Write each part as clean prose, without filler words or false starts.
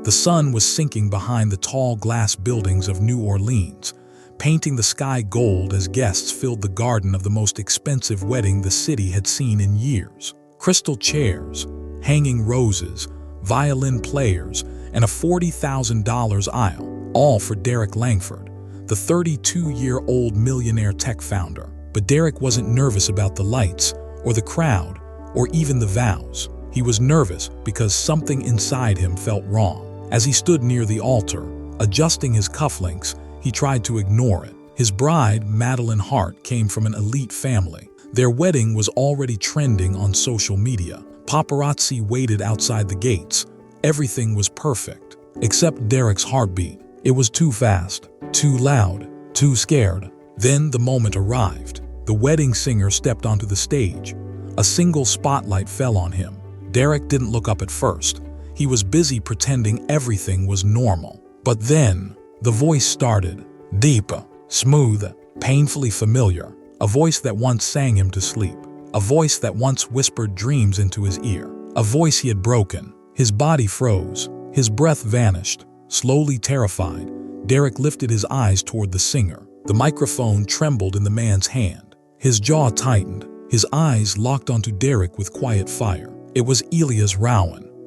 The sun was sinking behind the tall glass buildings of New Orleans, painting the sky gold as guests filled the garden of the most expensive wedding the city had seen in years. Crystal chairs, hanging roses, violin players, and a $40,000 aisle, all for Derrick Langford, the 32-year-old millionaire tech founder. But Derrick wasn't nervous about the lights, or the crowd, or even the vows. He was nervous because something inside him felt wrong. As he stood near the altar, adjusting his cufflinks, he tried to ignore it. His bride, Madeline Hart, came from an elite family. Their wedding was already trending on social media. Paparazzi waited outside the gates. Everything was perfect, except Derrick's heartbeat. It was too fast, too loud, too scared. Then the moment arrived. The wedding singer stepped onto the stage. A single spotlight fell on him. Derrick didn't look up at first. He was busy pretending everything was normal. But then, the voice started. Deep, smooth, painfully familiar. A voice that once sang him to sleep. A voice that once whispered dreams into his ear. A voice he had broken. His body froze. His breath vanished. Slowly terrified, Derrick lifted his eyes toward the singer. The microphone trembled in the man's hand. His jaw tightened. His eyes locked onto Derrick with quiet fire. It was Elias,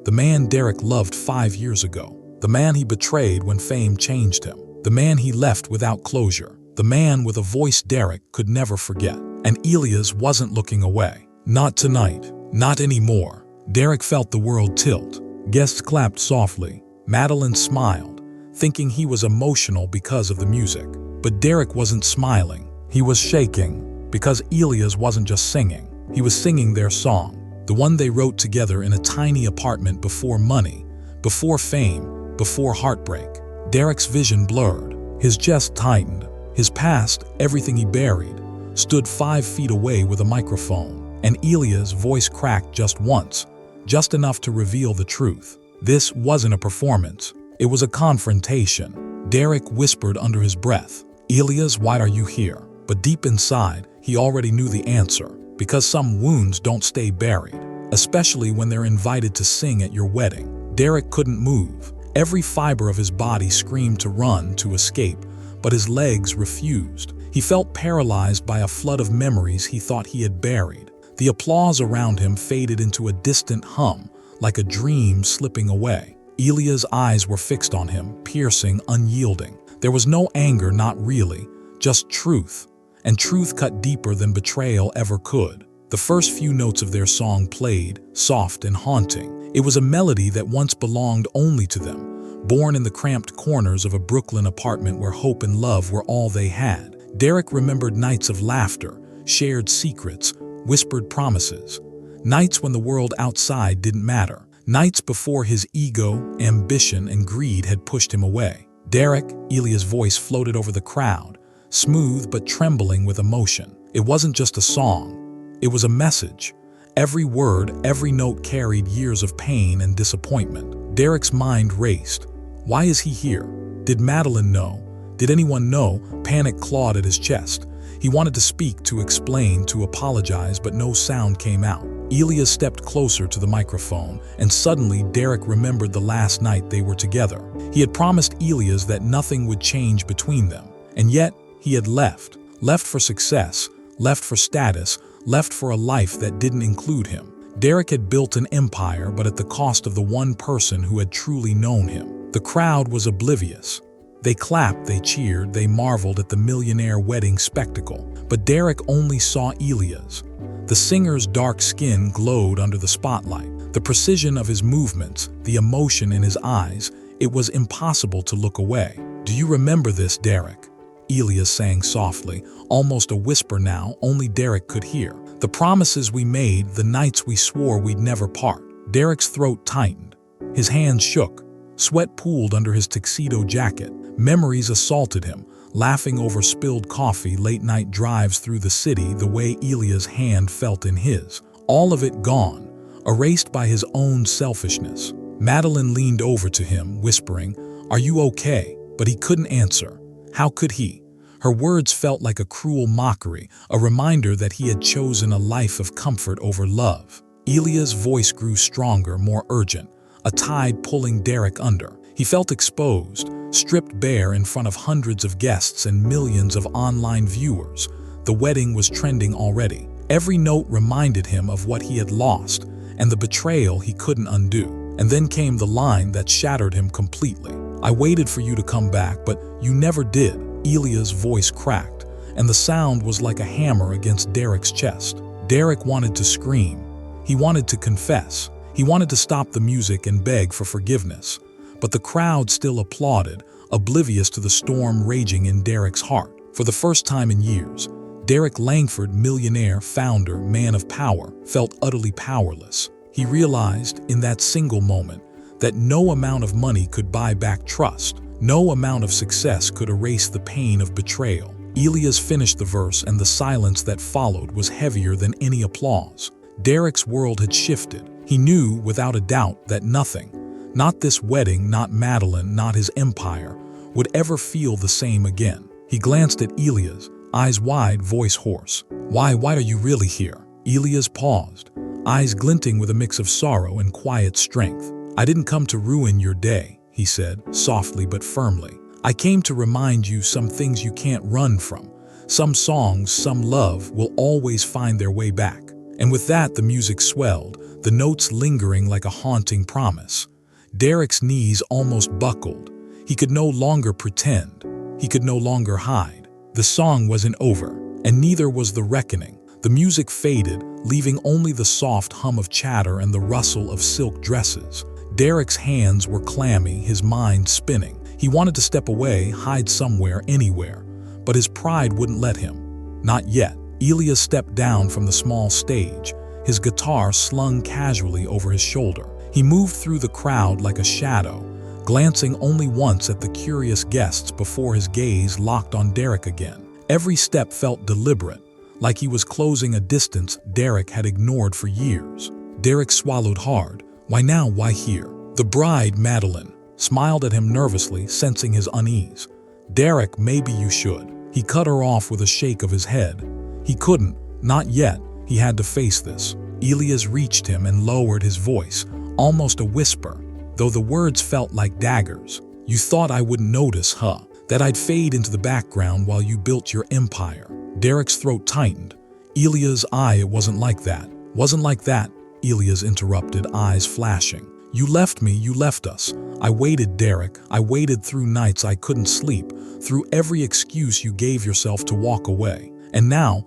the man Derrick loved 5 years ago. The man he betrayed when fame changed him. The man he left without closure. The man with a voice Derrick could never forget. And Elias wasn't looking away. Not tonight. Not anymore. Derrick felt the world tilt. Guests clapped softly. Madeline smiled, thinking he was emotional because of the music. But Derrick wasn't smiling. He was shaking, because Elias wasn't just singing. He was singing their song. The one they wrote together in a tiny apartment before money, before fame, before heartbreak. Derrick's vision blurred. His chest tightened. His past, everything he buried, stood 5 feet away with a microphone. And Elias' voice cracked just once, just enough to reveal the truth. This wasn't a performance. It was a confrontation. Derrick whispered under his breath, Elias, why are you here? But deep inside, he already knew the answer. Because some wounds don't stay buried, especially when they're invited to sing at your wedding. Derrick couldn't move. Every fiber of his body screamed to run, to escape, but his legs refused. He felt paralyzed by a flood of memories he thought he had buried. The applause around him faded into a distant hum, like a dream slipping away. Elias' eyes were fixed on him, piercing, unyielding. There was no anger, not really, just truth. And truth cut deeper than betrayal ever could. The first few notes of their song played, soft and haunting. It was a melody that once belonged only to them, born in the cramped corners of a Brooklyn apartment where hope and love were all they had. Derrick remembered nights of laughter, shared secrets, whispered promises. Nights when the world outside didn't matter. Nights before his ego, ambition, and greed had pushed him away. Derrick, Elias' voice floated over the crowd, smooth but trembling with emotion. It wasn't just a song. It was a message. Every word, every note carried years of pain and disappointment. Derrick's mind raced. Why is he here? Did Madeline know? Did anyone know? Panic clawed at his chest. He wanted to speak, to explain, to apologize, but no sound came out. Elias stepped closer to the microphone, and suddenly Derrick remembered the last night they were together. He had promised Elias that nothing would change between them, and yet he had left. Left for success, left for status, left for a life that didn't include him. Derrick had built an empire, but at the cost of the one person who had truly known him. The crowd was oblivious. They clapped, they cheered, they marveled at the millionaire wedding spectacle. But Derrick only saw Elias. The singer's dark skin glowed under the spotlight. The precision of his movements, the emotion in his eyes, it was impossible to look away. "Do you remember this, Derrick?" Elias sang softly, almost a whisper now, only Derrick could hear. "The promises we made, the nights we swore we'd never part." Derrick's throat tightened. His hands shook. Sweat pooled under his tuxedo jacket. Memories assaulted him, laughing over spilled coffee, late-night drives through the city, the way Elias' hand felt in his. All of it gone, erased by his own selfishness. Madeline leaned over to him, whispering, "Are you okay?" But he couldn't answer. How could he? Her words felt like a cruel mockery, a reminder that he had chosen a life of comfort over love. Elias' voice grew stronger, more urgent. a tide pulling Derrick under. He felt exposed, stripped bare in front of hundreds of guests and millions of online viewers. The wedding was trending already. Every note reminded him of what he had lost and the betrayal he couldn't undo. And then came the line that shattered him completely. "I waited for you to come back, but you never did." Elias' voice cracked, and the sound was like a hammer against Derrick's chest. Derrick wanted to scream. He wanted to confess. He wanted to stop the music and beg for forgiveness. But the crowd still applauded, oblivious to the storm raging in Derrick's heart. For the first time in years, Derrick Langford, millionaire, founder, man of power, felt utterly powerless. He realized in that single moment that no amount of money could buy back trust. No amount of success could erase the pain of betrayal. Elias finished the verse, and the silence that followed was heavier than any applause. Derrick's world had shifted. He knew without a doubt that nothing, not this wedding, not Madeline, not his empire, would ever feel the same again. He glanced at Elias, eyes wide, voice hoarse. Why are you really here?" Elias paused, eyes glinting with a mix of sorrow and quiet strength. "I didn't come to ruin your day," he said, softly but firmly. "I came to remind you some things you can't run from. Some songs, some love will always find their way back." And with that, the music swelled, the notes lingering like a haunting promise. Derrick's knees almost buckled. He could no longer pretend. He could no longer hide. The song wasn't over, and neither was the reckoning. The music faded, leaving only the soft hum of chatter and the rustle of silk dresses. Derrick's hands were clammy, his mind spinning. He wanted to step away, hide somewhere, anywhere, but his pride wouldn't let him. Not yet. Elias stepped down from the small stage, his guitar slung casually over his shoulder. He moved through the crowd like a shadow, glancing only once at the curious guests before his gaze locked on Derrick again. Every step felt deliberate, like he was closing a distance Derrick had ignored for years. Derrick swallowed hard. Why now? Why here? The bride, Madeline, smiled at him nervously, sensing his unease. "Derrick, maybe you should." He cut her off with a shake of his head. He couldn't, not yet. He had to face this. Elias reached him and lowered his voice, almost a whisper, though the words felt like daggers. "You thought I wouldn't notice, huh? That I'd fade into the background while you built your empire." Derrick's throat tightened. Elias' eye, "It wasn't like that." "Wasn't like that," Elias interrupted, eyes flashing. "You left me, you left us. I waited, Derrick. I waited through nights I couldn't sleep, through every excuse you gave yourself to walk away. And now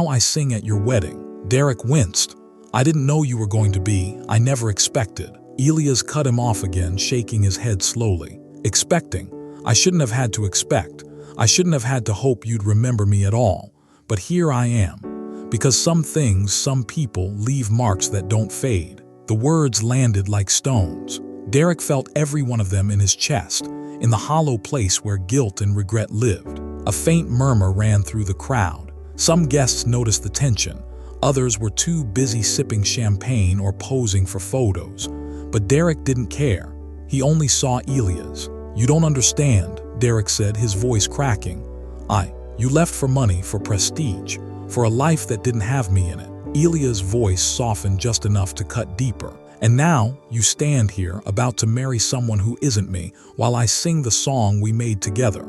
I sing at your wedding." Derrick winced. "I didn't know you were going to be. I never expected." Elias cut him off again, shaking his head slowly. "Expecting? I shouldn't have had to expect. I shouldn't have had to hope you'd remember me at all. But here I am. Because some things, some people, leave marks that don't fade." The words landed like stones. Derrick felt every one of them in his chest, in the hollow place where guilt and regret lived. A faint murmur ran through the crowd. Some guests noticed the tension. Others were too busy sipping champagne or posing for photos. But Derrick didn't care. He only saw Elias. "You don't understand," Derrick said, his voice cracking. You left for money, for prestige, for a life that didn't have me in it." Elias' voice softened just enough to cut deeper. "And now you stand here, about to marry someone who isn't me, while I sing the song we made together.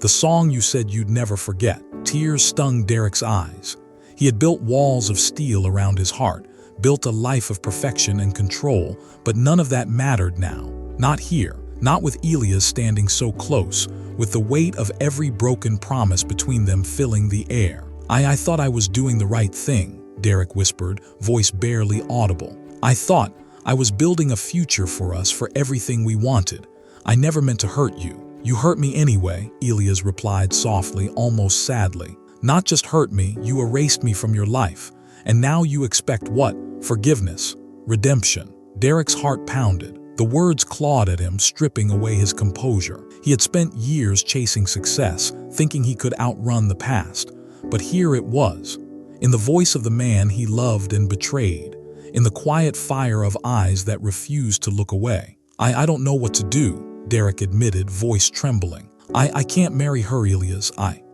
The song you said you'd never forget." Tears stung Derrick's eyes. He had built walls of steel around his heart, built a life of perfection and control, but none of that mattered now. Not here, not with Elias standing so close, with the weight of every broken promise between them filling the air. I thought I was doing the right thing," Derrick whispered, voice barely audible. "I thought I was building a future for us, for everything we wanted. I never meant to hurt you." "You hurt me anyway," Elias replied softly, almost sadly. "Not just hurt me, you erased me from your life. And now you expect what? Forgiveness? Redemption?" Derrick's heart pounded. The words clawed at him, stripping away his composure. He had spent years chasing success, thinking he could outrun the past. But here it was, in the voice of the man he loved and betrayed, in the quiet fire of eyes that refused to look away. I don't know what to do," Derrick admitted, voice trembling. I can't marry her, Elias.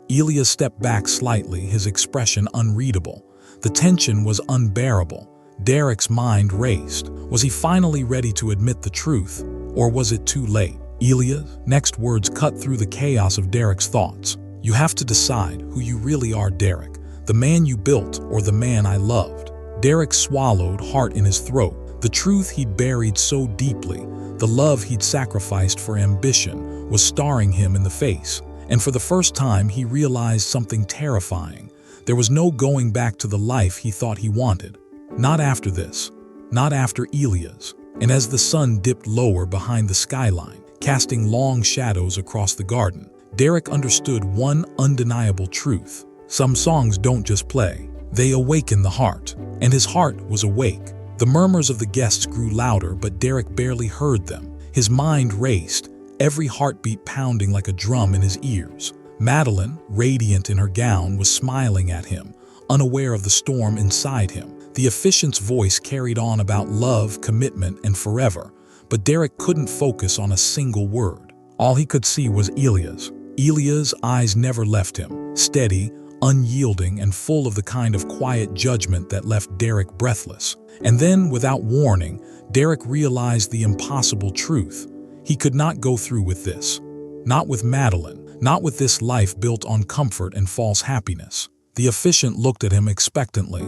Elias stepped back slightly, his expression unreadable. The tension was unbearable. Derrick's mind raced. Was he finally ready to admit the truth, or was it too late? Elias' next words cut through the chaos of Derrick's thoughts. You have to decide who you really are, Derrick. The man you built or the man I loved. Derrick swallowed, heart in his throat. The truth he'd buried so deeply, the love he'd sacrificed for ambition, was staring him in the face. And for the first time, he realized something terrifying. There was no going back to the life he thought he wanted. Not after this. Not after Elias. And as the sun dipped lower behind the skyline, casting long shadows across the garden, Derrick understood one undeniable truth. Some songs don't just play. They awaken the heart. And his heart was awake. The murmurs of the guests grew louder, but Derrick barely heard them. His mind raced, every heartbeat pounding like a drum in his ears. Madeline, radiant in her gown, was smiling at him, unaware of the storm inside him. The officiant's voice carried on about love, commitment, and forever, but Derrick couldn't focus on a single word. All he could see was Elias. Elias' eyes never left him, steady, unyielding, and full of the kind of quiet judgment that left Derrick breathless. And then, without warning, Derrick realized the impossible truth. He could not go through with this. Not with Madeline, not with this life built on comfort and false happiness. The officiant looked at him expectantly.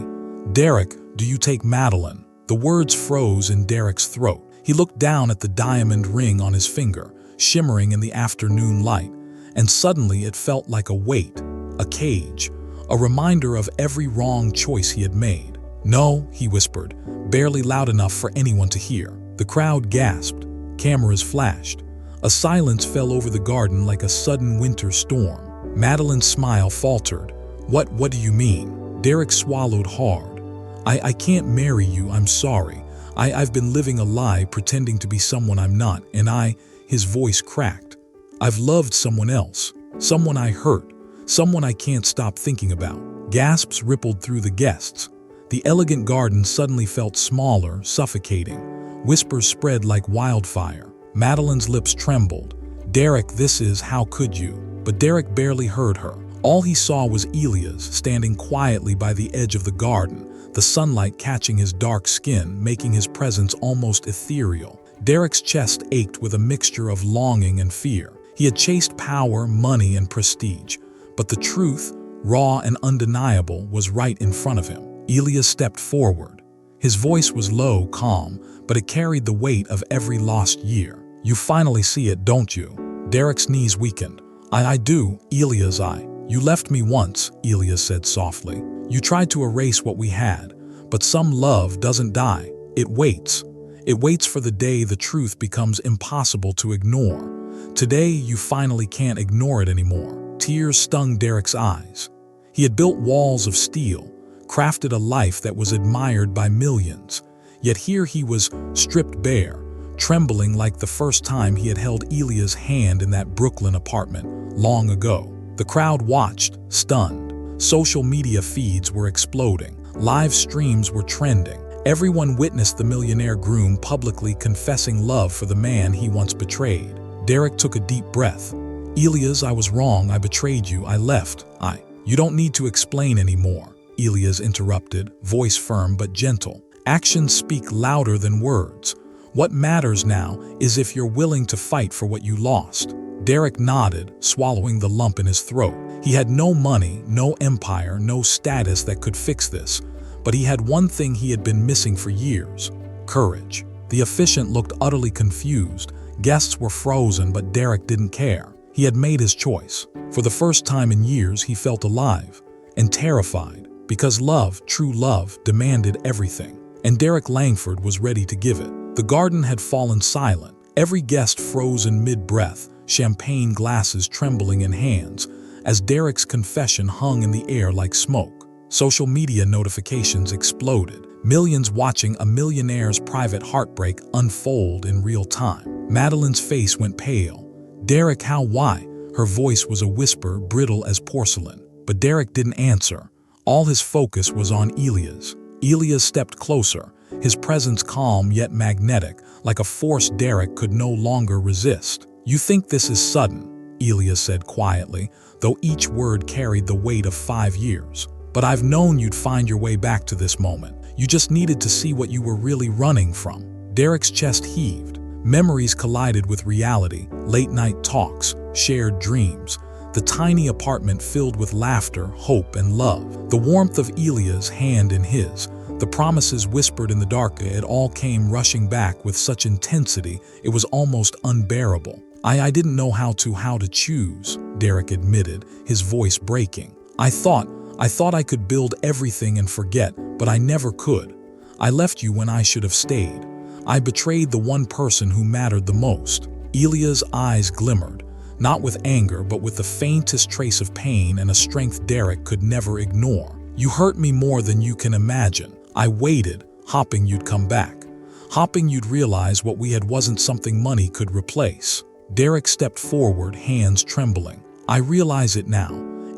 Derrick, do you take Madeline? The words froze in Derrick's throat. He looked down at the diamond ring on his finger, shimmering in the afternoon light, and suddenly it felt like a weight, a cage, a reminder of every wrong choice he had made. No, he whispered, barely loud enough for anyone to hear. The crowd gasped. Cameras flashed. A silence fell over the garden like a sudden winter storm. Madeline's smile faltered. What do you mean? Derrick swallowed hard. I can't marry you, I'm sorry. I've been living a lie, pretending to be someone I'm not, and his voice cracked. I've loved someone else, someone I hurt, someone I can't stop thinking about. Gasps rippled through the guests. The elegant garden suddenly felt smaller, suffocating. Whispers spread like wildfire. Madeline's lips trembled. Derrick, how could you? But Derrick barely heard her. All he saw was Elias standing quietly by the edge of the garden, the sunlight catching his dark skin, making his presence almost ethereal. Derrick's chest ached with a mixture of longing and fear. He had chased power, money, and prestige, but the truth, raw and undeniable, was right in front of him. Elias stepped forward. His voice was low, calm, but it carried the weight of every lost year. You finally see it, don't you? Derrick's knees weakened. I do, Elias, You left me once, Elias said softly. You tried to erase what we had, but some love doesn't die. It waits. It waits for the day the truth becomes impossible to ignore. Today, you finally can't ignore it anymore. Tears stung Derrick's eyes. He had built walls of steel, crafted a life that was admired by millions. Yet here he was stripped bare, trembling like the first time he had held Elias' hand in that Brooklyn apartment long ago. The crowd watched, stunned. Social media feeds were exploding. Live streams were trending. Everyone witnessed the millionaire groom publicly confessing love for the man he once betrayed. Derrick took a deep breath. Elias, I was wrong. I betrayed you. I left. You don't need to explain anymore, Elias interrupted, voice firm but gentle. Actions speak louder than words. What matters now is if you're willing to fight for what you lost. Derrick nodded, swallowing the lump in his throat. He had no money, no empire, no status that could fix this. But he had one thing he had been missing for years: courage. The officiant looked utterly confused. Guests were frozen, but Derrick didn't care. He had made his choice. For the first time in years, he felt alive and terrified, because love, true love, demanded everything. And Derrick Langford was ready to give it. The garden had fallen silent. Every guest froze in mid-breath, champagne glasses trembling in hands, as Derrick's confession hung in the air like smoke. Social media notifications exploded, millions watching a millionaire's private heartbreak unfold in real time. Madeline's face went pale. Derrick, why? Her voice was a whisper, brittle as porcelain. But Derrick didn't answer. All his focus was on Elias. Elias stepped closer, his presence calm yet magnetic, like a force Derrick could no longer resist. You think this is sudden, Elias said quietly, though each word carried the weight of 5 years. But I've known you'd find your way back to this moment. You just needed to see what you were really running from. Derrick's chest heaved. Memories collided with reality, late-night talks, shared dreams. The tiny apartment filled with laughter, hope, and love. The warmth of Elias' hand in his. The promises whispered in the dark. It all came rushing back with such intensity, it was almost unbearable. I didn't know how to choose, Derrick admitted, his voice breaking. I thought I could build everything and forget, but I never could. I left you when I should have stayed. I betrayed the one person who mattered the most. Elias' eyes glimmered, not with anger, but with the faintest trace of pain and a strength Derrick could never ignore. You hurt me more than you can imagine. I waited, hoping you'd come back, hoping you'd realize what we had wasn't something money could replace. Derrick stepped forward, hands trembling. I realize it now.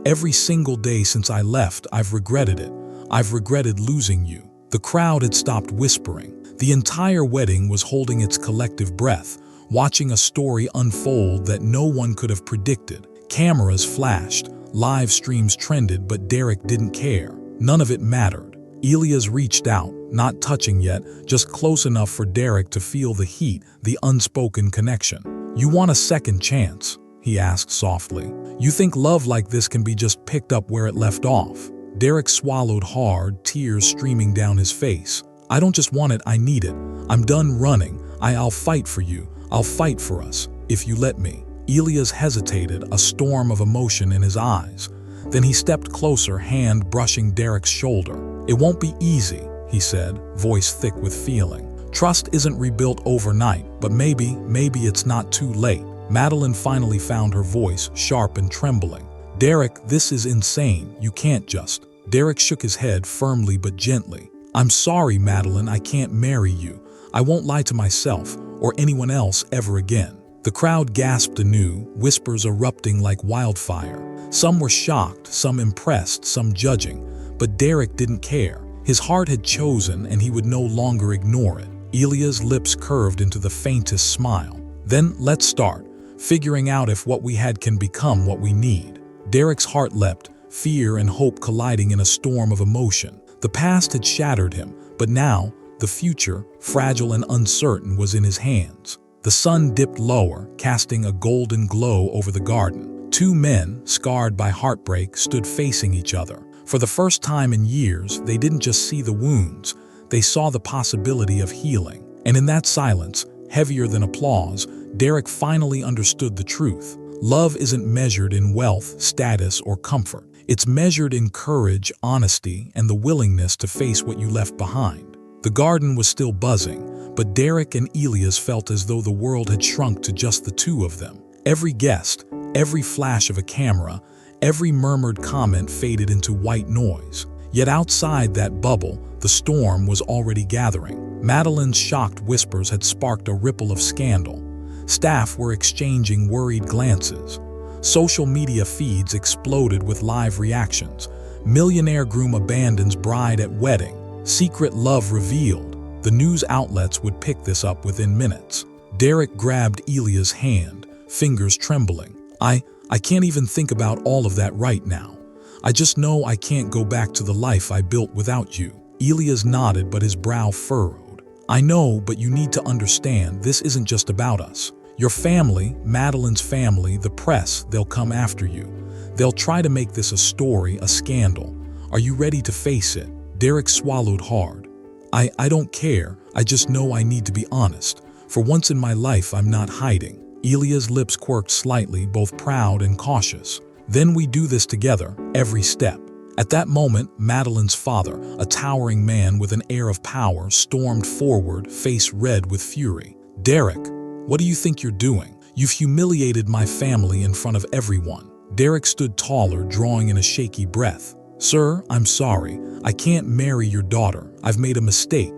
Every single day since I left, I've regretted it. I've regretted losing you. The crowd had stopped whispering. The entire wedding was holding its collective breath, watching a story unfold that no one could have predicted. Cameras flashed, live streams trended, but Derrick didn't care. None of it mattered. Elias reached out, not touching yet, just close enough for Derrick to feel the heat, the unspoken connection. You want a second chance? He asked softly. You think love like this can be just picked up where it left off? Derrick swallowed hard, tears streaming down his face. I don't just want it, I need it. I'm done running. I'll fight for you. I'll fight for us, if you let me. Elias hesitated, a storm of emotion in his eyes. Then he stepped closer, hand brushing Derrick's shoulder. It won't be easy, he said, voice thick with feeling. Trust isn't rebuilt overnight, but maybe it's not too late. Madeline finally found her voice, sharp and trembling. Derrick, this is insane. You can't just. Derrick shook his head firmly but gently. I'm sorry, Madeline, I can't marry you. I won't lie to myself or anyone else ever again. The crowd gasped anew, whispers erupting like wildfire. Some were shocked, some impressed, some judging. But Derrick didn't care. His heart had chosen and he would no longer ignore it. Elias' lips curved into the faintest smile. Then let's start, figuring out if what we had can become what we need. Derrick's heart leapt, fear and hope colliding in a storm of emotion. The past had shattered him, but now, the future, fragile and uncertain, was in his hands. The sun dipped lower, casting a golden glow over the garden. Two men, scarred by heartbreak, stood facing each other. For the first time in years, they didn't just see the wounds, they saw the possibility of healing. And in that silence, heavier than applause, Derrick finally understood the truth. Love isn't measured in wealth, status, or comfort. It's measured in courage, honesty, and the willingness to face what you left behind. The garden was still buzzing, but Derrick and Elias felt as though the world had shrunk to just the two of them. Every guest, every flash of a camera, every murmured comment faded into white noise. Yet outside that bubble, the storm was already gathering. Madeline's shocked whispers had sparked a ripple of scandal. Staff were exchanging worried glances. Social media feeds exploded with live reactions. Millionaire groom abandons bride at wedding. Secret love revealed. The news outlets would pick this up within minutes. Derrick grabbed Elias' hand, fingers trembling. I can't even think about all of that right now. I just know I can't go back to the life I built without you. Elias nodded, but his brow furrowed. I know, but you need to understand, this isn't just about us. Your family, Madeline's family, the press, they'll come after you. They'll try to make this a story, a scandal. Are you ready to face it? Derrick swallowed hard. I don't care. I just know I need to be honest. For once in my life, I'm not hiding. Elias' lips quirked slightly, both proud and cautious. Then we do this together, every step. At that moment, Madeline's father, a towering man with an air of power, stormed forward, face red with fury. Derrick, what do you think you're doing? You've humiliated my family in front of everyone. Derrick stood taller, drawing in a shaky breath. Sir, I'm sorry. I can't marry your daughter. I've made a mistake.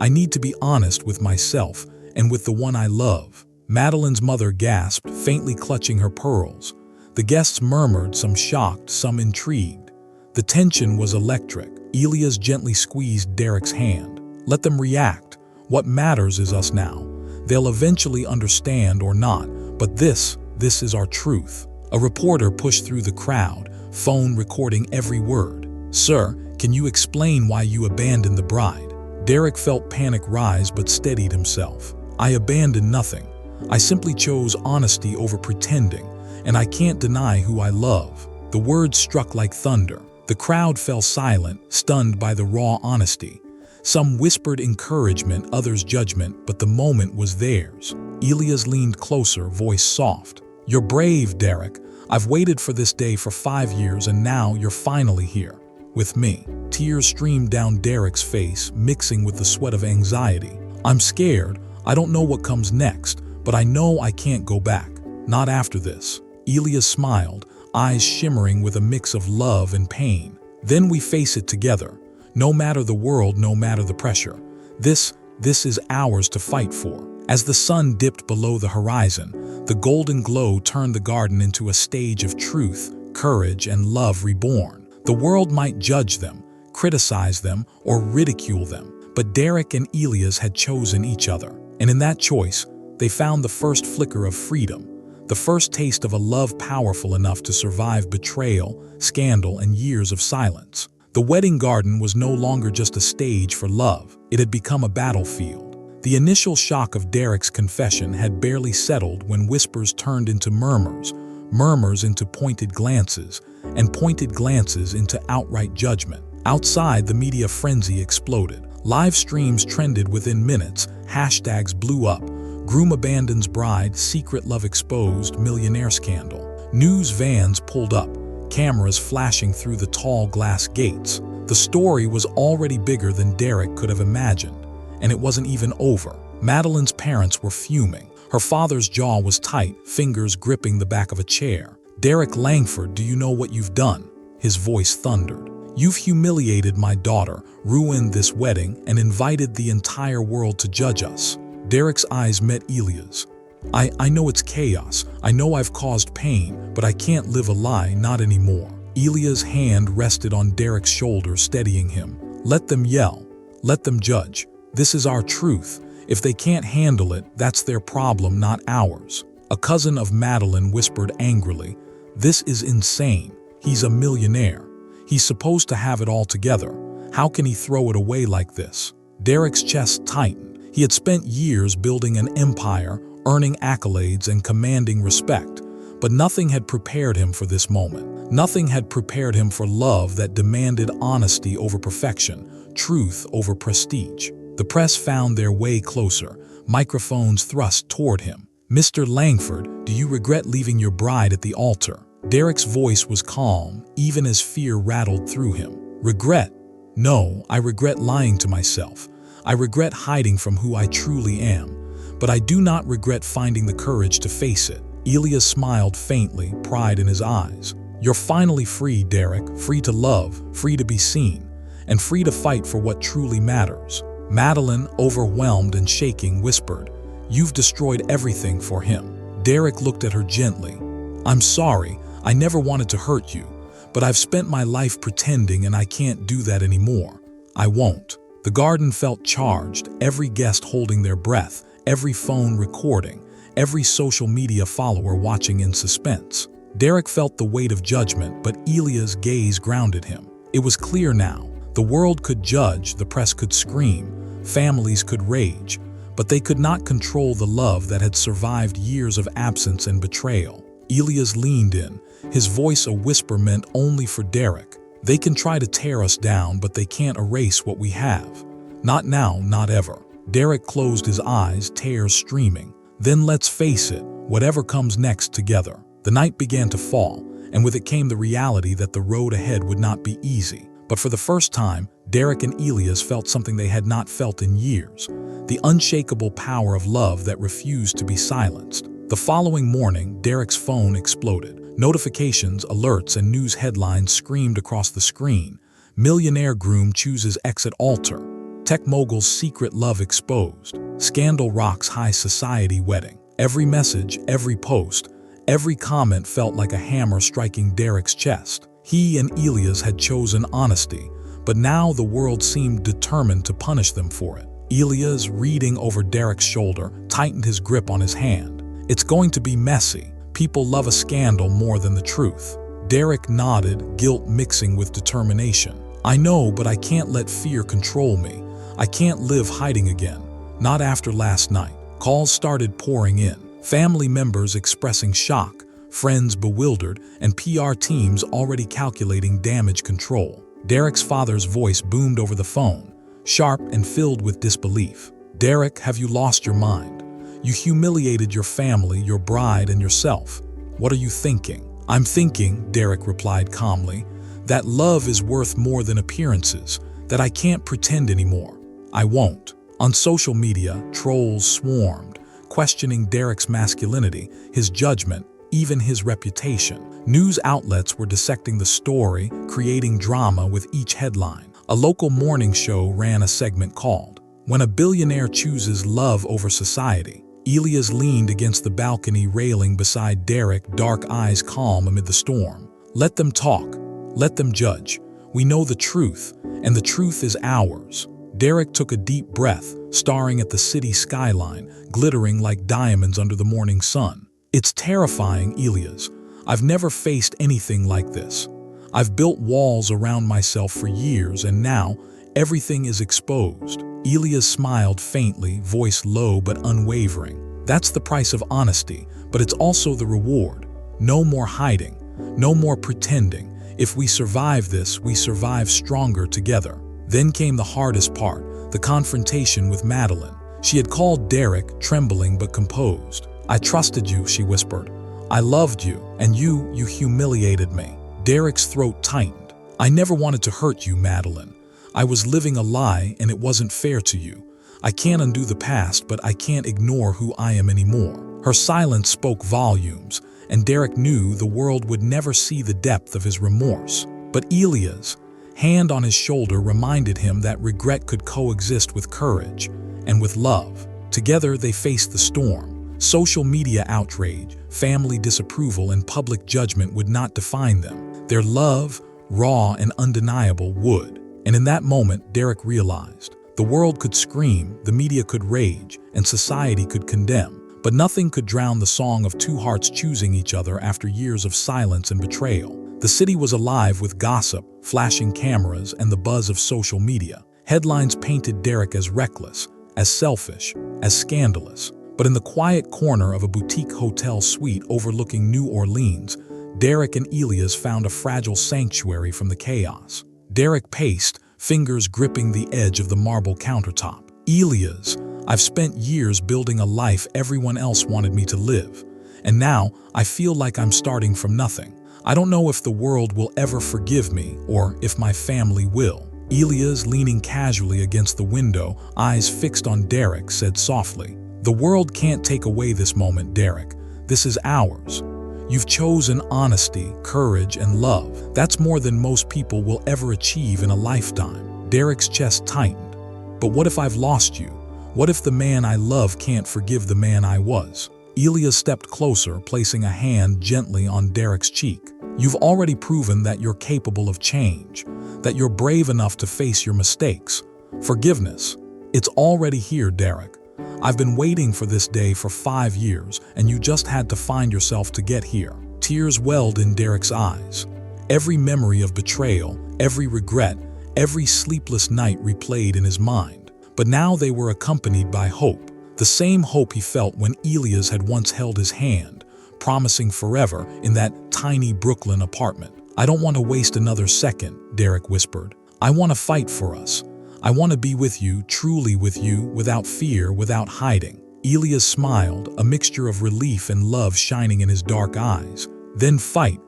I need to be honest with myself and with the one I love. Madeline's mother gasped, faintly clutching her pearls. The guests murmured, some shocked, some intrigued. The tension was electric. Elias gently squeezed Derrick's hand. Let them react. What matters is us now. They'll eventually understand or not, but this is our truth. A reporter pushed through the crowd, phone recording every word. Sir, Can you explain why you abandoned the bride? Derrick felt panic rise but steadied himself. I abandoned nothing. I simply chose honesty over pretending, and I can't deny who I love. The words struck like thunder. The crowd fell silent, stunned by the raw honesty. Some whispered encouragement, others judgment, but the moment was theirs. Elias leaned closer, voice soft. You're brave, Derrick. I've waited for this day for 5 years, and now you're finally here. With me. Tears streamed down Derrick's face, mixing with the sweat of anxiety. I'm scared. I don't know what comes next, but I know I can't go back. Not after this. Elias smiled, eyes shimmering with a mix of love and pain. Then we face it together. No matter the world, no matter the pressure. This is ours to fight for. As the sun dipped below the horizon, the golden glow turned the garden into a stage of truth, courage, and love reborn. The world might judge them, criticize them, or ridicule them, but Derrick and Elias had chosen each other. And in that choice, they found the first flicker of freedom, the first taste of a love powerful enough to survive betrayal, scandal, and years of silence. The wedding garden was no longer just a stage for love. It had become a battlefield. The initial shock of Derrick's confession had barely settled when whispers turned into murmurs, murmurs into pointed glances, and pointed glances into outright judgment. Outside, the media frenzy exploded. Live streams trended within minutes, hashtags blew up. Groom abandons bride, secret love exposed, millionaire scandal. News vans pulled up, cameras flashing through the tall glass gates. The story was already bigger than Derrick could have imagined, and it wasn't even over. Madeline's parents were fuming. Her father's jaw was tight, fingers gripping the back of a chair. Derrick Langford, do you know what you've done? His voice thundered. You've humiliated my daughter, ruined this wedding, and invited the entire world to judge us. Derrick's eyes met Elias. I know it's chaos. I know I've caused pain, but I can't live a lie, not anymore. Elias' hand rested on Derrick's shoulder, steadying him. Let them yell. Let them judge. This is our truth. If they can't handle it, that's their problem, not ours. A cousin of Madeline whispered angrily, This is insane. He's a millionaire. He's supposed to have it all together. How can he throw it away like this? Derrick's chest tightened. He had spent years building an empire, earning accolades and commanding respect, but nothing had prepared him for this moment. Nothing had prepared him for love that demanded honesty over perfection, truth over prestige. The press found their way closer, microphones thrust toward him. Mr. Langford, do you regret leaving your bride at the altar? Derrick's voice was calm, even as fear rattled through him. Regret? No, I regret lying to myself. I regret hiding from who I truly am. But I do not regret finding the courage to face it. Elias smiled faintly, pride in his eyes. You're finally free, Derrick, free to love, free to be seen, and free to fight for what truly matters. Madeline, overwhelmed and shaking, whispered, You've destroyed everything for him. Derrick looked at her gently. I'm sorry, I never wanted to hurt you, but I've spent my life pretending and I can't do that anymore. I won't. The garden felt charged, every guest holding their breath, every phone recording, every social media follower watching in suspense. Derrick felt the weight of judgment, but Elias' gaze grounded him. It was clear now. The world could judge, the press could scream, families could rage, but they could not control the love that had survived years of absence and betrayal. Elias leaned in, his voice a whisper meant only for Derrick. They can try to tear us down, but they can't erase what we have. Not now, not ever. Derrick closed his eyes, tears streaming. Then let's face it, whatever comes next together. The night began to fall, and with it came the reality that the road ahead would not be easy. But for the first time, Derrick and Elias felt something they had not felt in years. The unshakable power of love that refused to be silenced. The following morning, Derrick's phone exploded. Notifications, alerts, and news headlines screamed across the screen. Millionaire groom chooses exit altar. Tech mogul's secret love exposed. Scandal rocks high society wedding. Every message, every post, every comment felt like a hammer striking Derrick's chest. He and Elias had chosen honesty, but now the world seemed determined to punish them for it. Elias, reading over Derrick's shoulder, tightened his grip on his hand. It's going to be messy. People love a scandal more than the truth. Derrick nodded, guilt mixing with determination. I know, but I can't let fear control me. I can't live hiding again. Not after last night. Calls started pouring in. Family members expressing shock, friends bewildered, and PR teams already calculating damage control. Derrick's father's voice boomed over the phone, sharp and filled with disbelief. Derrick, have you lost your mind? You humiliated your family, your bride, and yourself. What are you thinking? I'm thinking, Derrick replied calmly, that love is worth more than appearances, that I can't pretend anymore. I won't. On social media, trolls swarmed, questioning Derrick's masculinity, his judgment, even his reputation. News outlets were dissecting the story, creating drama with each headline. A local morning show ran a segment called, "When a Billionaire Chooses Love Over Society." Elias leaned against the balcony railing beside Derrick, dark eyes calm amid the storm. Let them talk. Let them judge. We know the truth, and the truth is ours. Derrick took a deep breath, staring at the city skyline, glittering like diamonds under the morning sun. It's terrifying, Elias. I've never faced anything like this. I've built walls around myself for years, and now everything is exposed. Elias smiled faintly, voice low but unwavering. That's the price of honesty, but it's also the reward. No more hiding, no more pretending. If we survive this, we survive stronger together. Then came the hardest part, the confrontation with Madeline. She had called Derrick, trembling but composed. I trusted you, she whispered. I loved you, and you humiliated me. Derrick's throat tightened. I never wanted to hurt you, Madeline. I was living a lie, and it wasn't fair to you. I can't undo the past, but I can't ignore who I am anymore. Her silence spoke volumes, and Derrick knew the world would never see the depth of his remorse. But Elias, hand on his shoulder, reminded him that regret could coexist with courage and with love. Together they faced the storm. Social media outrage, family disapproval, and public judgment would not define them. Their love, raw and undeniable, would. And in that moment, Derrick realized the world could scream, the media could rage, and society could condemn. But nothing could drown the song of two hearts choosing each other after years of silence and betrayal. The city was alive with gossip, flashing cameras, and the buzz of social media. Headlines painted Derrick as reckless, as selfish, as scandalous. But in the quiet corner of a boutique hotel suite overlooking New Orleans, Derrick and Elias found a fragile sanctuary from the chaos. Derrick paced, fingers gripping the edge of the marble countertop. Elias, I've spent years building a life everyone else wanted me to live, and now I feel like I'm starting from nothing. I don't know if the world will ever forgive me or if my family will. Elias, leaning casually against the window, eyes fixed on Derrick, said softly, The world can't take away this moment, Derrick. This is ours. You've chosen honesty, courage, and love. That's more than most people will ever achieve in a lifetime. Derrick's chest tightened. But what if I've lost you? What if the man I love can't forgive the man I was? Elias stepped closer, placing a hand gently on Derrick's cheek. You've already proven that you're capable of change, that you're brave enough to face your mistakes. Forgiveness. It's already here, Derrick. I've been waiting for this day for 5 years, and you just had to find yourself to get here. Tears welled in Derrick's eyes. Every memory of betrayal, every regret, every sleepless night replayed in his mind. But now they were accompanied by hope. The same hope he felt when Elias had once held his hand, promising forever in that tiny Brooklyn apartment. I don't want to waste another second, Derrick whispered. I want to fight for us. I want to be with you, truly with you, without fear, without hiding. Elias smiled, a mixture of relief and love shining in his dark eyes. Then fight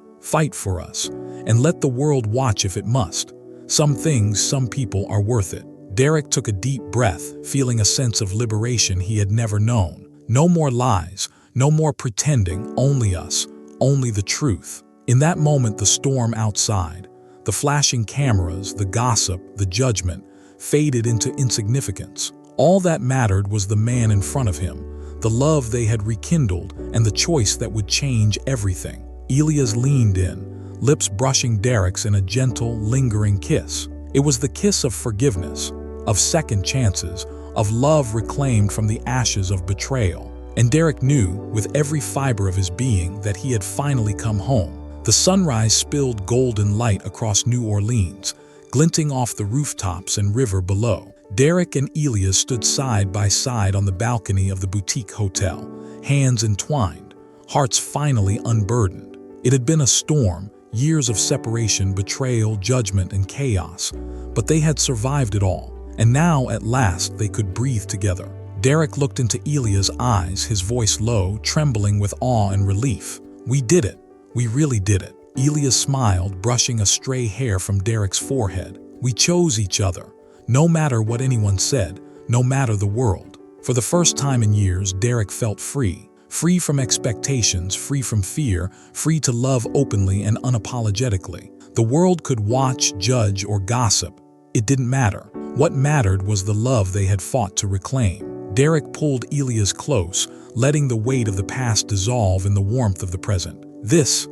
for us, and let the world watch if it must. Some things, some people are worth it. Derrick took a deep breath, feeling a sense of liberation he had never known. No more lies, no more pretending, only us, only the truth. In that moment, the storm outside, the flashing cameras, the gossip, the judgment, faded into insignificance. All that mattered was the man in front of him, the love they had rekindled, and the choice that would change everything. Elias leaned in, lips brushing Derrick's in a gentle, lingering kiss. It was the kiss of forgiveness, of second chances, of love reclaimed from the ashes of betrayal. And Derrick knew, with every fiber of his being, that he had finally come home. The sunrise spilled golden light across New Orleans, glinting off the rooftops and river below. Derrick and Elias stood side by side on the balcony of the boutique hotel, hands entwined, hearts finally unburdened. It had been a storm, years of separation, betrayal, judgment, and chaos, but they had survived it all, and now at last they could breathe together. Derrick looked into Elias' eyes, his voice low, trembling with awe and relief. "We did it. We really did it." Elias smiled, brushing a stray hair from Derrick's forehead. "We chose each other. No matter what anyone said, no matter the world." For the first time in years, Derrick felt free. Free from expectations, free from fear, free to love openly and unapologetically. The world could watch, judge, or gossip. It didn't matter. What mattered was the love they had fought to reclaim. Derrick pulled Elias close, letting the weight of the past dissolve in the warmth of the present. This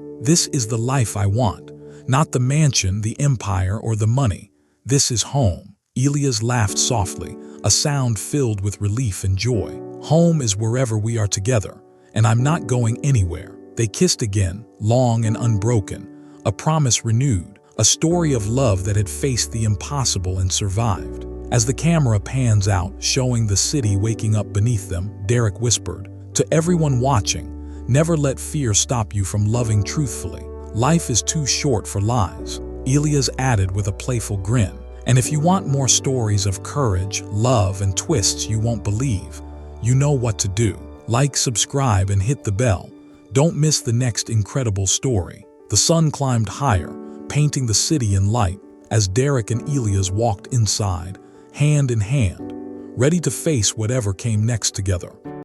is the life I want. Not the mansion, the empire, or the money. This is home." Elias laughed softly, a sound filled with relief and joy. "Home is wherever we are together, and I'm not going anywhere." They kissed again, long and unbroken, a promise renewed, a story of love that had faced the impossible and survived. As the camera pans out, showing the city waking up beneath them, Derrick whispered, "To everyone watching, never let fear stop you from loving truthfully. Life is too short for lies." Elias added with a playful grin, "And if you want more stories of courage, love, and twists you won't believe, you know what to do. Like, subscribe, and hit the bell. Don't miss the next incredible story." The sun climbed higher, painting the city in light, as Derrick and Elias walked inside, hand in hand, ready to face whatever came next together.